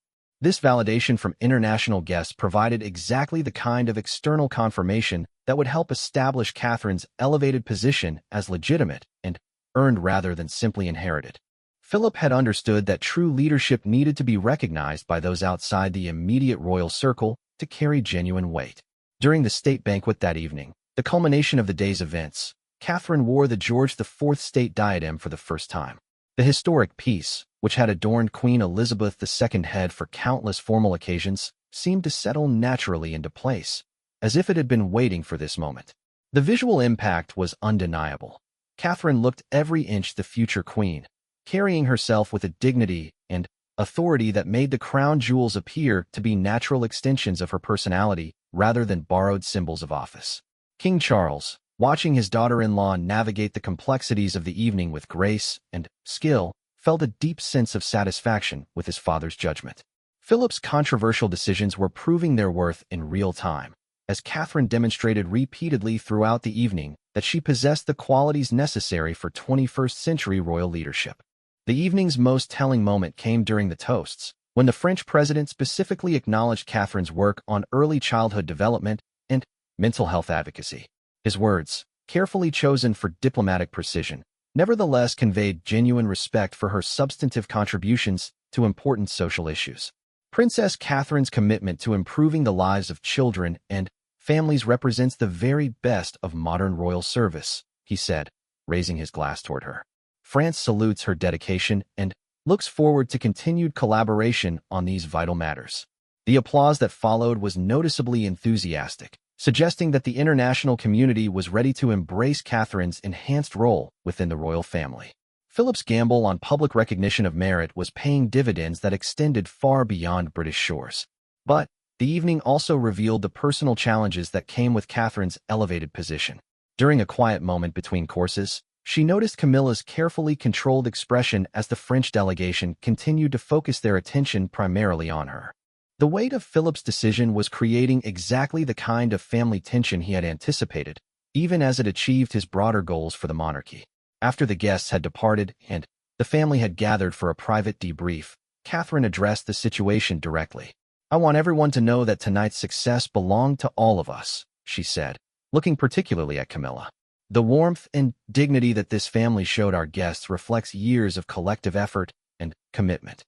This validation from international guests provided exactly the kind of external confirmation that would help establish Catherine's elevated position as legitimate and earned rather than simply inherited. Philip had understood that true leadership needed to be recognized by those outside the immediate royal circle to carry genuine weight. During the state banquet that evening, the culmination of the day's events, Catherine wore the George IV state diadem for the first time. The historic piece, which had adorned Queen Elizabeth II's head for countless formal occasions, seemed to settle naturally into place, as if it had been waiting for this moment. The visual impact was undeniable. Catherine looked every inch the future queen, carrying herself with a dignity and authority that made the crown jewels appear to be natural extensions of her personality rather than borrowed symbols of office. King Charles, watching his daughter-in-law navigate the complexities of the evening with grace and skill, felt a deep sense of satisfaction with his father's judgment. Philip's controversial decisions were proving their worth in real time, as Catherine demonstrated repeatedly throughout the evening that she possessed the qualities necessary for 21st-century royal leadership. The evening's most telling moment came during the toasts, when the French president specifically acknowledged Catherine's work on early childhood development and mental health advocacy. His words, carefully chosen for diplomatic precision, nevertheless conveyed genuine respect for her substantive contributions to important social issues. Princess Catherine's commitment to improving the lives of children and families represents the very best of modern royal service, he said, raising his glass toward her. France salutes her dedication and looks forward to continued collaboration on these vital matters. The applause that followed was noticeably enthusiastic, suggesting that the international community was ready to embrace Catherine's enhanced role within the royal family. Philip's gamble on public recognition of merit was paying dividends that extended far beyond British shores. But the evening also revealed the personal challenges that came with Catherine's elevated position. During a quiet moment between courses, she noticed Camilla's carefully controlled expression as the French delegation continued to focus their attention primarily on her. The weight of Philip's decision was creating exactly the kind of family tension he had anticipated, even as it achieved his broader goals for the monarchy. After the guests had departed and the family had gathered for a private debrief, Catherine addressed the situation directly. "I want everyone to know that tonight's success belonged to all of us," she said, looking particularly at Camilla. "The warmth and dignity that this family showed our guests reflects years of collective effort and commitment."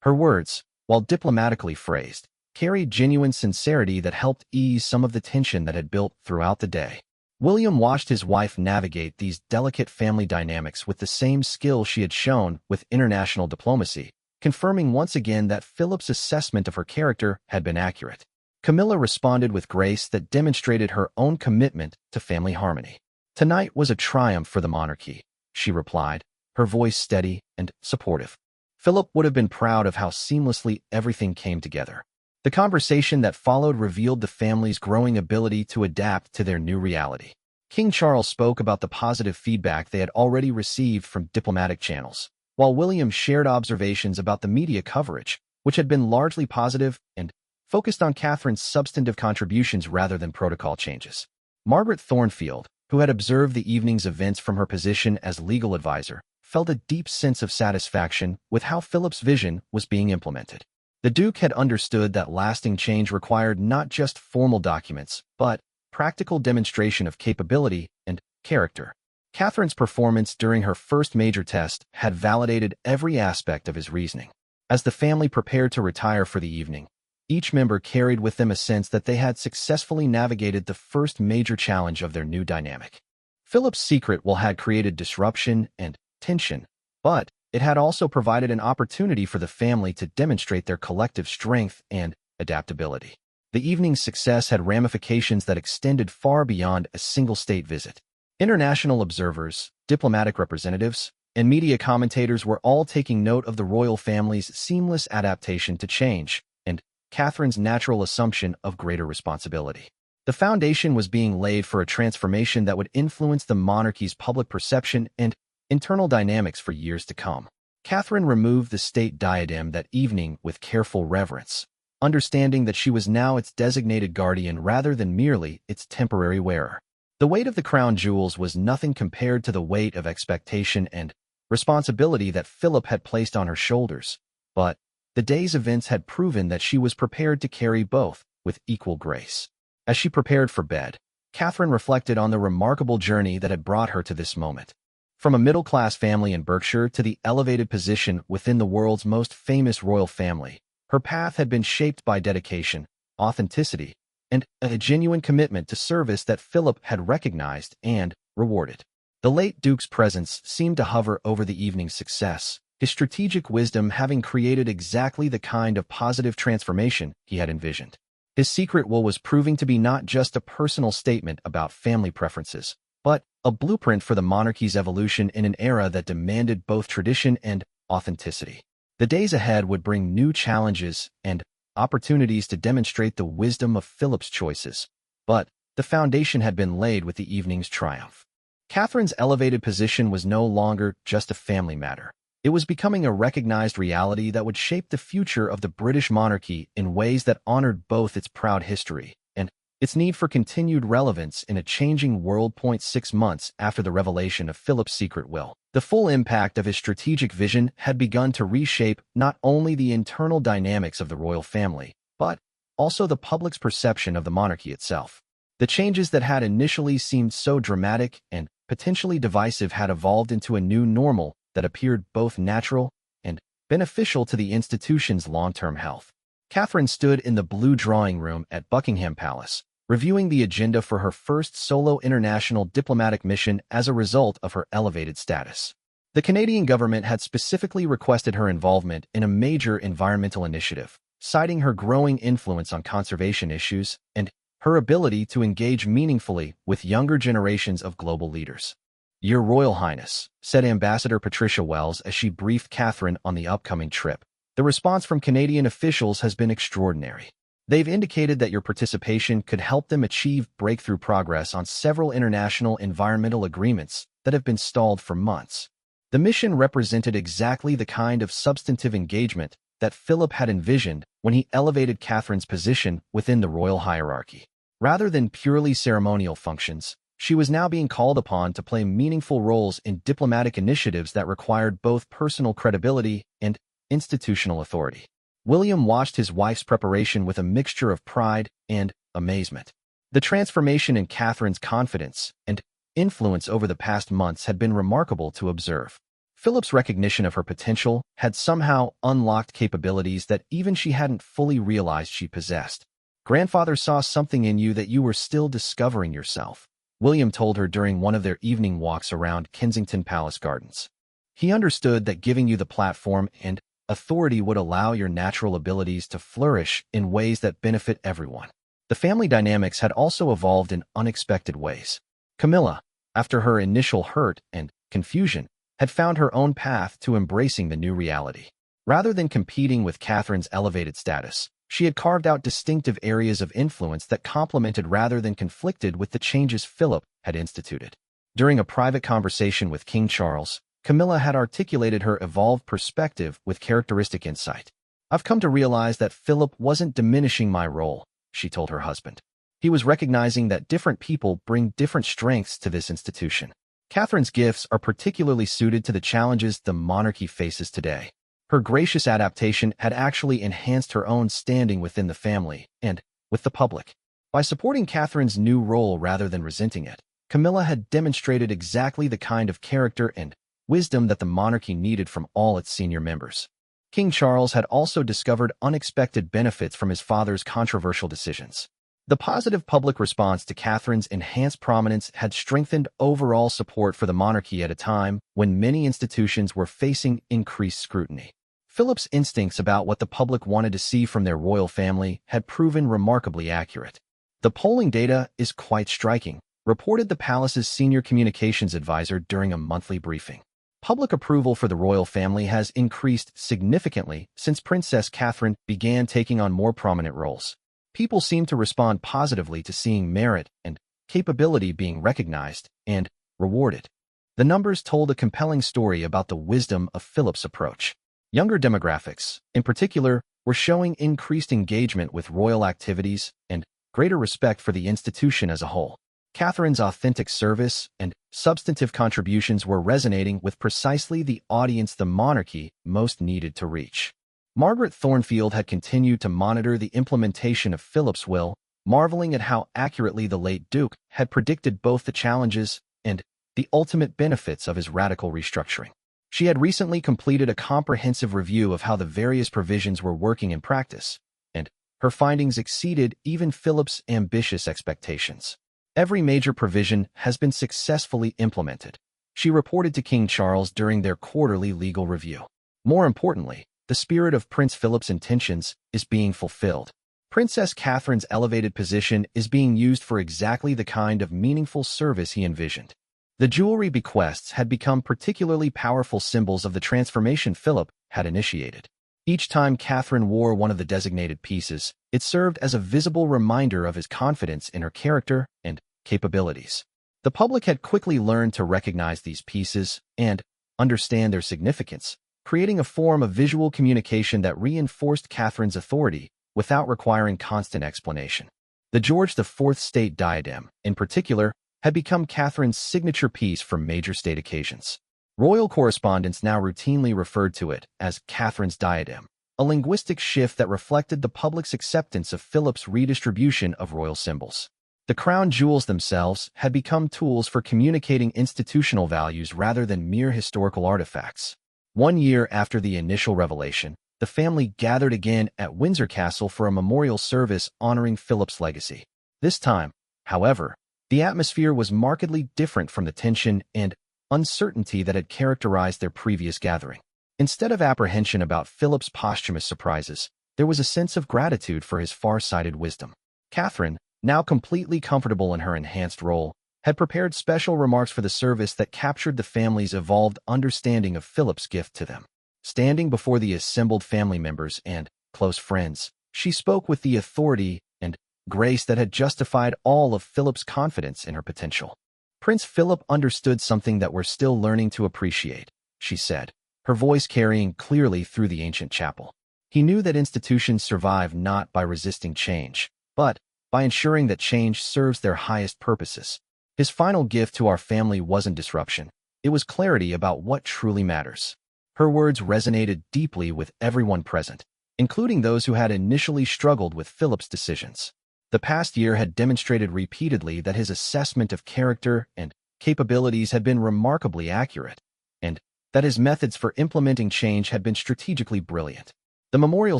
Her words, while diplomatically phrased, carried genuine sincerity that helped ease some of the tension that had built throughout the day. William watched his wife navigate these delicate family dynamics with the same skill she had shown with international diplomacy, confirming once again that Philip's assessment of her character had been accurate. Camilla responded with grace that demonstrated her own commitment to family harmony. "Tonight was a triumph for the monarchy," she replied, her voice steady and supportive. Philip would have been proud of how seamlessly everything came together. The conversation that followed revealed the family's growing ability to adapt to their new reality. King Charles spoke about the positive feedback they had already received from diplomatic channels, while William shared observations about the media coverage, which had been largely positive and focused on Catherine's substantive contributions rather than protocol changes. Margaret Thornfield, who had observed the evening's events from her position as legal advisor, felt a deep sense of satisfaction with how Philip's vision was being implemented. The Duke had understood that lasting change required not just formal documents, but practical demonstration of capability and character. Catherine's performance during her first major test had validated every aspect of his reasoning. As the family prepared to retire for the evening, each member carried with them a sense that they had successfully navigated the first major challenge of their new dynamic. Philip's secret had created disruption and tension, but it had also provided an opportunity for the family to demonstrate their collective strength and adaptability. The evening's success had ramifications that extended far beyond a single state visit. International observers, diplomatic representatives, and media commentators were all taking note of the royal family's seamless adaptation to change and Catherine's natural assumption of greater responsibility. The foundation was being laid for a transformation that would influence the monarchy's public perception and internal dynamics for years to come. Catherine removed the state diadem that evening with careful reverence, understanding that she was now its designated guardian rather than merely its temporary wearer. The weight of the crown jewels was nothing compared to the weight of expectation and responsibility that Philip had placed on her shoulders, but the day's events had proven that she was prepared to carry both with equal grace. As she prepared for bed, Catherine reflected on the remarkable journey that had brought her to this moment. From a middle-class family in Berkshire to the elevated position within the world's most famous royal family, her path had been shaped by dedication, authenticity, and a genuine commitment to service that Philip had recognized and rewarded. The late Duke's presence seemed to hover over the evening's success, his strategic wisdom having created exactly the kind of positive transformation he had envisioned. His secret will was proving to be not just a personal statement about family preferences, but a blueprint for the monarchy's evolution in an era that demanded both tradition and authenticity. The days ahead would bring new challenges and opportunities to demonstrate the wisdom of Philip's choices, but the foundation had been laid with the evening's triumph. Catherine's elevated position was no longer just a family matter. It was becoming a recognized reality that would shape the future of the British monarchy in ways that honored both its proud history and its need for continued relevance in a changing world. 6 months after the revelation of Philip's secret will, the full impact of his strategic vision had begun to reshape not only the internal dynamics of the royal family, but also the public's perception of the monarchy itself. The changes that had initially seemed so dramatic and potentially divisive had evolved into a new normal that appeared both natural and beneficial to the institution's long-term health. Catherine stood in the blue drawing room at Buckingham Palace, reviewing the agenda for her first solo international diplomatic mission as a result of her elevated status. The Canadian government had specifically requested her involvement in a major environmental initiative, citing her growing influence on conservation issues and her ability to engage meaningfully with younger generations of global leaders. "Your Royal Highness," said Ambassador Patricia Wells as she briefed Catherine on the upcoming trip. "The response from Canadian officials has been extraordinary. They've indicated that your participation could help them achieve breakthrough progress on several international environmental agreements that have been stalled for months." The mission represented exactly the kind of substantive engagement that Philip had envisioned when he elevated Catherine's position within the royal hierarchy. Rather than purely ceremonial functions, she was now being called upon to play meaningful roles in diplomatic initiatives that required both personal credibility and institutional authority. William watched his wife's preparation with a mixture of pride and amazement. The transformation in Catherine's confidence and influence over the past months had been remarkable to observe. Philip's recognition of her potential had somehow unlocked capabilities that even she hadn't fully realized she possessed. "Grandfather saw something in you that you were still discovering yourself," William told her during one of their evening walks around Kensington Palace Gardens. "He understood that giving you the platform and authority would allow your natural abilities to flourish in ways that benefit everyone." The family dynamics had also evolved in unexpected ways. Camilla, after her initial hurt and confusion, had found her own path to embracing the new reality. Rather than competing with Catherine's elevated status, she had carved out distinctive areas of influence that complemented rather than conflicted with the changes Philip had instituted. During a private conversation with King Charles, Camilla had articulated her evolved perspective with characteristic insight. "I've come to realize that Philip wasn't diminishing my role," she told her husband. "He was recognizing that different people bring different strengths to this institution. Catherine's gifts are particularly suited to the challenges the monarchy faces today." Her gracious adaptation had actually enhanced her own standing within the family and with the public. By supporting Catherine's new role rather than resenting it, Camilla had demonstrated exactly the kind of character and wisdom that the monarchy needed from all its senior members. King Charles had also discovered unexpected benefits from his father's controversial decisions. The positive public response to Catherine's enhanced prominence had strengthened overall support for the monarchy at a time when many institutions were facing increased scrutiny. Philip's instincts about what the public wanted to see from their royal family had proven remarkably accurate. "The polling data is quite striking," reported the palace's senior communications advisor during a monthly briefing. "Public approval for the royal family has increased significantly since Princess Catherine began taking on more prominent roles. People seem to respond positively to seeing merit and capability being recognized and rewarded." The numbers told a compelling story about the wisdom of Philip's approach. Younger demographics, in particular, were showing increased engagement with royal activities and greater respect for the institution as a whole. Catherine's authentic service and substantive contributions were resonating with precisely the audience the monarchy most needed to reach. Margaret Thornfield had continued to monitor the implementation of Philip's will, marveling at how accurately the late Duke had predicted both the challenges and the ultimate benefits of his radical restructuring. She had recently completed a comprehensive review of how the various provisions were working in practice, and her findings exceeded even Philip's ambitious expectations. Every major provision has been successfully implemented, she reported to King Charles during their quarterly legal review. More importantly, the spirit of Prince Philip's intentions is being fulfilled. Princess Catherine's elevated position is being used for exactly the kind of meaningful service he envisioned. The jewelry bequests had become particularly powerful symbols of the transformation Philip had initiated. Each time Catherine wore one of the designated pieces, it served as a visible reminder of his confidence in her character and capabilities. The public had quickly learned to recognize these pieces and understand their significance, creating a form of visual communication that reinforced Catherine's authority without requiring constant explanation. The George IV state diadem, in particular, had become Catherine's signature piece for major state occasions. Royal correspondents now routinely referred to it as Catherine's diadem, a linguistic shift that reflected the public's acceptance of Philip's redistribution of royal symbols. The crown jewels themselves had become tools for communicating institutional values rather than mere historical artifacts. 1 year after the initial revelation, the family gathered again at Windsor Castle for a memorial service honoring Philip's legacy. This time, however, the atmosphere was markedly different from the tension and uncertainty that had characterized their previous gathering. Instead of apprehension about Philip's posthumous surprises, there was a sense of gratitude for his far-sighted wisdom. Catherine, now completely comfortable in her enhanced role, had prepared special remarks for the service that captured the family's evolved understanding of Philip's gift to them. Standing before the assembled family members and close friends, she spoke with the authority and grace that had justified all of Philip's confidence in her potential. Prince Philip understood something that we're still learning to appreciate, she said, her voice carrying clearly through the ancient chapel. He knew that institutions survive not by resisting change, but by ensuring that change serves their highest purposes. His final gift to our family wasn't disruption. It was clarity about what truly matters. Her words resonated deeply with everyone present, including those who had initially struggled with Philip's decisions. The past year had demonstrated repeatedly that his assessment of character and capabilities had been remarkably accurate, and that his methods for implementing change had been strategically brilliant. The memorial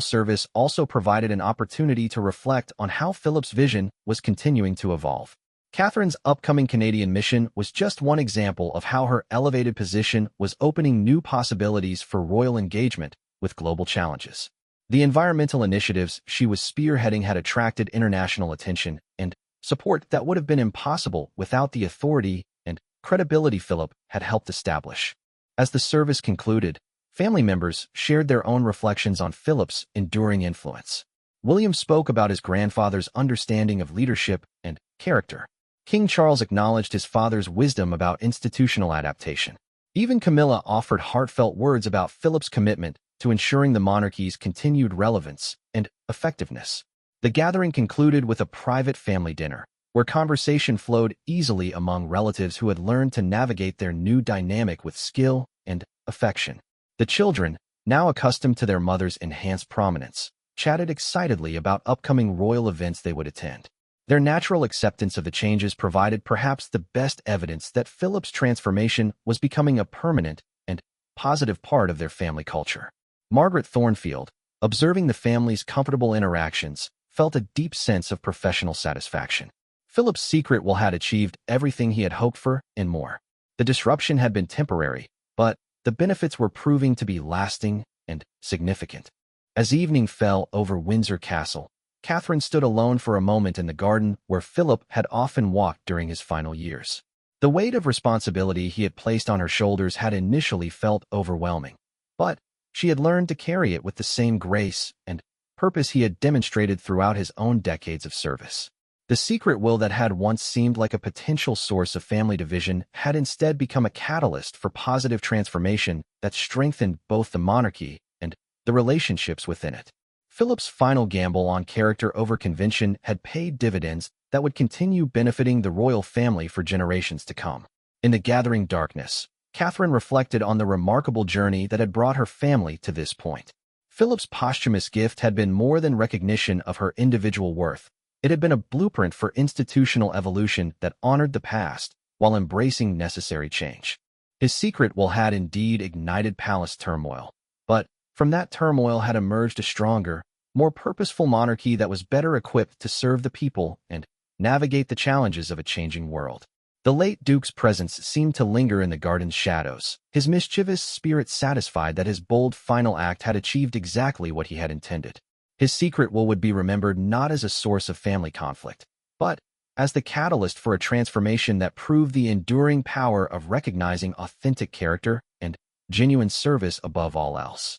service also provided an opportunity to reflect on how Philip's vision was continuing to evolve. Catherine's upcoming Canadian mission was just one example of how her elevated position was opening new possibilities for royal engagement with global challenges. The environmental initiatives she was spearheading had attracted international attention and support that would have been impossible without the authority and credibility Philip had helped establish. As the service concluded, family members shared their own reflections on Philip's enduring influence. William spoke about his grandfather's understanding of leadership and character. King Charles acknowledged his father's wisdom about institutional adaptation. Even Camilla offered heartfelt words about Philip's commitment to ensuring the monarchy's continued relevance and effectiveness. The gathering concluded with a private family dinner, where conversation flowed easily among relatives who had learned to navigate their new dynamic with skill and affection. The children, now accustomed to their mother's enhanced prominence, chatted excitedly about upcoming royal events they would attend. Their natural acceptance of the changes provided perhaps the best evidence that Philip's transformation was becoming a permanent and positive part of their family culture. Margaret Thornfield, observing the family's comfortable interactions, felt a deep sense of professional satisfaction. Philip's secret will had achieved everything he had hoped for and more. The disruption had been temporary, but the benefits were proving to be lasting and significant. As evening fell over Windsor Castle, Catherine stood alone for a moment in the garden where Philip had often walked during his final years. The weight of responsibility he had placed on her shoulders had initially felt overwhelming, but she had learned to carry it with the same grace and purpose he had demonstrated throughout his own decades of service. The secret will that had once seemed like a potential source of family division had instead become a catalyst for positive transformation that strengthened both the monarchy and the relationships within it. Philip's final gamble on character over convention had paid dividends that would continue benefiting the royal family for generations to come. In the gathering darkness, Catherine reflected on the remarkable journey that had brought her family to this point. Philip's posthumous gift had been more than recognition of her individual worth. It had been a blueprint for institutional evolution that honored the past while embracing necessary change. His secret will had indeed ignited palace turmoil, but from that turmoil had emerged a stronger, more purposeful monarchy that was better equipped to serve the people and navigate the challenges of a changing world. The late Duke's presence seemed to linger in the garden's shadows, his mischievous spirit satisfied that his bold final act had achieved exactly what he had intended. His secret will would be remembered not as a source of family conflict, but as the catalyst for a transformation that proved the enduring power of recognizing authentic character and genuine service above all else.